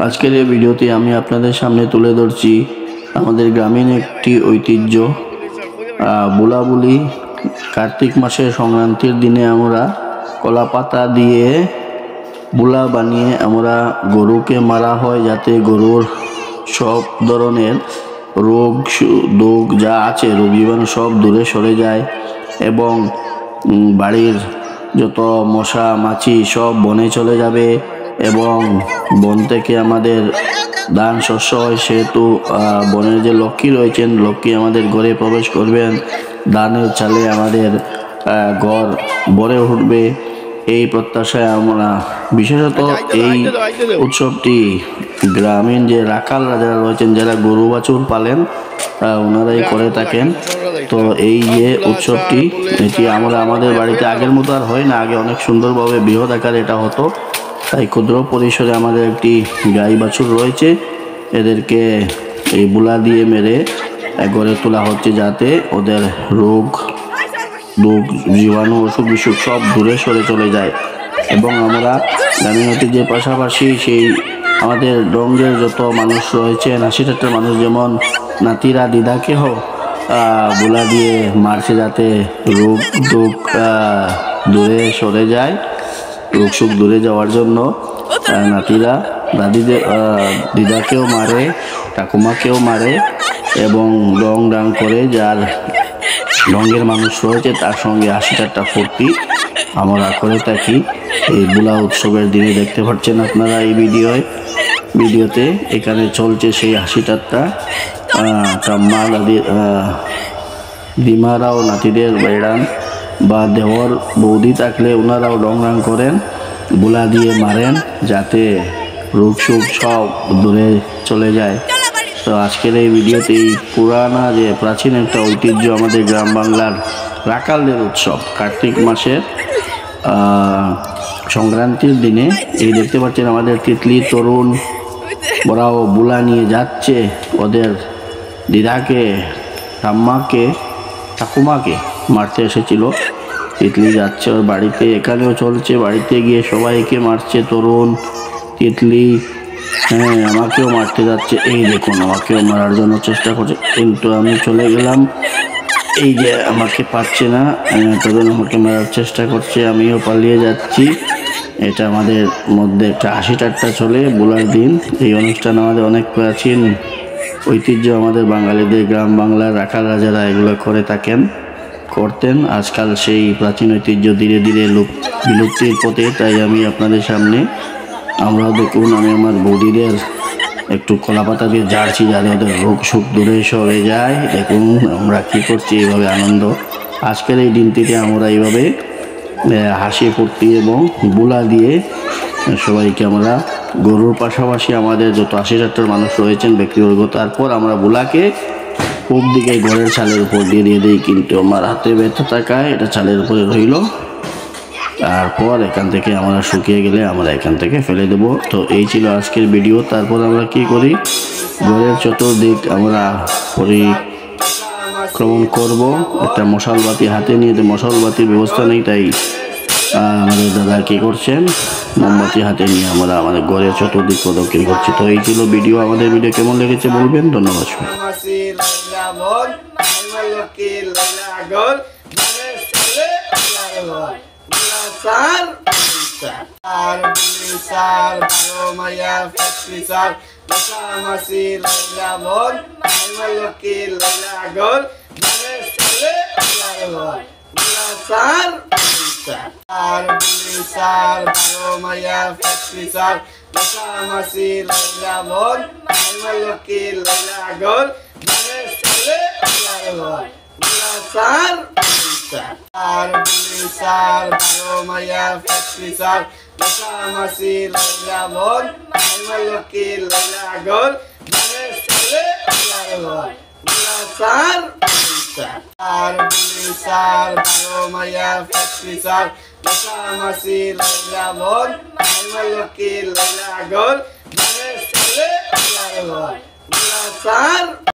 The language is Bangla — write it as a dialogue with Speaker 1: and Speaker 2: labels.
Speaker 1: আজকের এই ভিডিওতে আমি আপনাদের সামনে তুলে ধরছি আমাদের গ্রামীণ একটি ঐতিহ্য বুলাবুলি। কার্তিক মাসের সংক্রান্তির দিনে আমরা কলা পাতা দিয়ে বুলা বানিয়ে আমরা গরুকে মারা হয়, যাতে গরুর সব ধরনের রোগ যা আছে, রোগ জীবাণু সব দূরে সরে যায় এবং বাড়ির যত মশা মাছি সব বনে চলে যাবে এবং বন থেকে আমাদের ধান শস্য হয়, সেহেতু বনের যে লক্ষ্মী রয়েছেন, লক্ষ্মী আমাদের ঘরে প্রবেশ করবেন, ধানের চালে আমাদের ঘর ভরে উঠবে। এই প্রত্যাশায় আমরা বিশেষত এই উৎসবটি গ্রামীণ যে রাখালরা যারা রয়েছেন, যারা গরু বাছুর পালেন, ওনারাই করে থাকেন। তো এই যে উৎসবটি, এটি আমরা আমাদের বাড়িতে আগের মতো আর হয় না, আগে অনেক সুন্দরভাবে বৃহৎ আকারে এটা হতো। তাই ক্ষুদ্র পরিসরে আমাদের একটি গাই বাছুর রয়েছে, এদেরকে এই বুলা দিয়ে মেরে গড়ে তোলা হচ্ছে, যাতে ওদের রোগ জীবাণু অসুখ বিসুখ সব দূরে সরে চলে যায়। এবং আমরা গ্রামীণ ঐতিহ্যের পাশাপাশি সেই আমাদের ডঙ্গের যত মানুষ রয়েছেন, 80-টার মানুষ, যেমন নাতিরা দিদাকেও বুলা দিয়ে মারছে, যাতে রোগ দূরে সরে যায়, রোগ সুখ দূরে যাওয়ার জন্য নাতিরা দিদাকেও মারে, ঠাকুমাকেও মারে এবং ডং ডাং করে, যার ডঙ্গের মানুষ রয়েছে তার সঙ্গে 80-টা ফুর্তি আমরা করে থাকি এই বুলা উৎসবের দিনে। দেখতে পাচ্ছেন আপনারা এই ভিডিওতে এখানে চলছে সেই 80-টা ঠাম্মা দিমারাও নাতিদের বেড়ান বা দেওর বৌদি থাকলে ওনারাও ডংরাং করেন, বুলা দিয়ে মারেন, যাতে রোগ সুখ সব দূরে চলে যায়। তো আজকের এই ভিডিওতে এই পুরানা যে প্রাচীন একটা ঐতিহ্য আমাদের গ্রাম বাংলার রাখালদের উৎসব, কার্তিক মাসের সংক্রান্তির দিনে এই দেখতে পাচ্ছেন আমাদের তিতলি তরুণ ওরাও বুলা নিয়ে যাচ্ছে, ওদের দিদাকে ঠাকুমাকে মারতে এসেছিল। তিতলি যাচ্ছে ওর বাড়িতে, এখানেও চলছে, বাড়িতে গিয়ে সবাইকে মারছে তরুণ তিতলি। হ্যাঁ, আমাকেও মারতে যাচ্ছে, এই দেখুন আমাকেও মারার জন্য চেষ্টা করছে, কিন্তু আমি চলে গেলাম। এই যে আমাকে পাচ্ছে না, তরুণ আমাকে মারার চেষ্টা করছে, আমিও পালিয়ে যাচ্ছি। এটা আমাদের মধ্যে একটা 80-টা চলে বুলার দিন। এই অনুষ্ঠান আমাদের অনেক প্রাচীন ঐতিহ্য, আমাদের বাঙালিদের গ্রাম বাংলার রাখাল রাজারা এগুলো করে করতেন। আজকাল সেই প্রাচীন ঐতিহ্য ধীরে ধীরে বিলুপ্তির পথে। তাই আমি আপনাদের সামনে, আমরাও দেখুন, আমি আমার বৌদিদের একটু কলা পাতা দিয়ে ঝাড়ছি, যাতে ওদের রোগ সুখ দূরে সরে যায়। দেখুন আমরা কি করছি, এইভাবে আনন্দ। আজকের এই দিনটিতে আমরা এইভাবে হাসি ফুর্তি এবং বুলা দিয়ে সবাইকে আমরা গরুর পাশাপাশি আমাদের যত 80-টার মানুষ রয়েছেন ব্যক্তিবর্গ, তারপর আমরা বুলাকে পূব দিকে ঘরের চালের উপর দিয়ে দিই, কিন্তু আমার হাতে ব্যথা থাকায় এটা চালের উপরে রইল। তারপর এখান থেকে আমরা শুকিয়ে গেলে আমরা এখান থেকে ফেলে দেব। তো এই ছিল আজকের ভিডিও। তারপর আমরা কি করি, ঘরের চতুর্দিক আমরা পরিক্রমণ করব একটা মশালবাতি হাতে নিয়ে। মশালবাতির ব্যবস্থা নেই, তাই আমাদের দাদা কি করছেন, মোমবাতি হাতে নিয়ে আমরা আমাদের ঘরের চতুর্দিক প্রদক্ষিণ করছি। তো এই ছিল ভিডিও। আমাদের ভিডিও কেমন লেগেছে বলবেন। ধন্যবাদ।